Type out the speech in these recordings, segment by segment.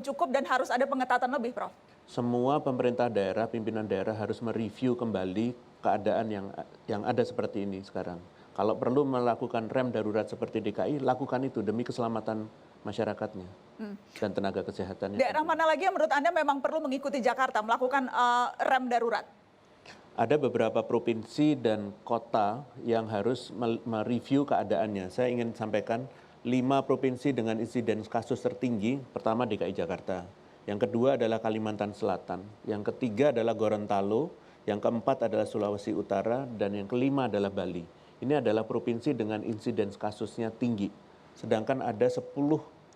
cukup dan harus ada pengetatan lebih, Prof? Semua pemerintah daerah, pimpinan daerah harus mereview kembali keadaan yang ada seperti ini sekarang. Kalau perlu melakukan rem darurat seperti DKI, lakukan itu demi keselamatan masyarakatnya dan tenaga kesehatannya. Daerah mana lagi yang menurut Anda memang perlu mengikuti Jakarta melakukan rem darurat? Ada beberapa provinsi dan kota yang harus mereview keadaannya. Saya ingin sampaikan 5 provinsi dengan insiden kasus tertinggi. Pertama DKI Jakarta, yang kedua adalah Kalimantan Selatan, yang ketiga adalah Gorontalo, yang keempat adalah Sulawesi Utara, dan yang kelima adalah Bali. Ini adalah provinsi dengan insiden kasusnya tinggi. Sedangkan ada 10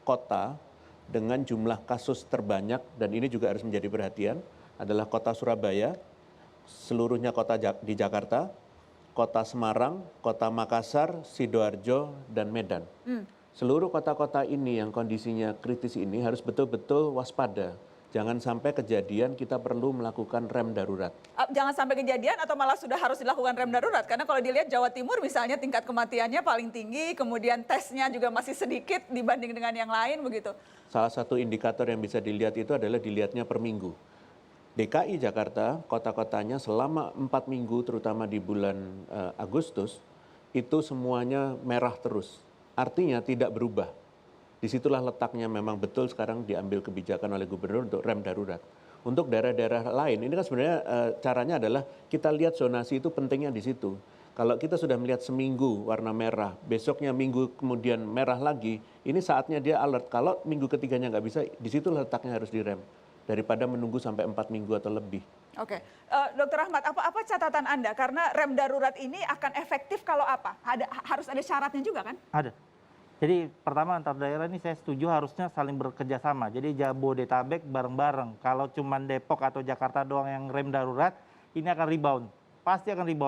kota dengan jumlah kasus terbanyak, dan ini juga harus menjadi perhatian, adalah kota Surabaya, seluruhnya kota di Jakarta, kota Semarang, kota Makassar, Sidoarjo, dan Medan. Seluruh kota-kota ini yang kondisinya kritis ini harus betul-betul waspada. Jangan sampai kejadian kita perlu melakukan rem darurat. Jangan sampai kejadian atau malah sudah harus dilakukan rem darurat? Karena kalau dilihat Jawa Timur misalnya tingkat kematiannya paling tinggi, kemudian tesnya juga masih sedikit dibanding dengan yang lain begitu. Salah satu indikator yang bisa dilihat itu adalah dilihatnya per minggu. DKI Jakarta, kota-kotanya selama 4 minggu terutama di bulan Agustus, itu semuanya merah terus. Artinya tidak berubah. Disitulah letaknya memang betul sekarang diambil kebijakan oleh gubernur untuk rem darurat. Untuk daerah-daerah lain, ini kan sebenarnya caranya adalah kita lihat zonasi itu pentingnya di situ. Kalau kita sudah melihat seminggu warna merah, besoknya minggu kemudian merah lagi, ini saatnya dia alert. Kalau minggu ketiganya nggak bisa, disitulah letaknya harus direm. Daripada menunggu sampai 4 minggu atau lebih. Oke, Dr. Ahmad, apa catatan Anda? Karena rem darurat ini akan efektif kalau apa? Harus ada syaratnya juga kan? Ada. Jadi pertama antar daerah ini saya setuju harusnya saling bekerja sama. Jadi Jabodetabek bareng-bareng. Kalau cuma Depok atau Jakarta doang yang rem darurat, ini akan rebound. Pasti akan rebound.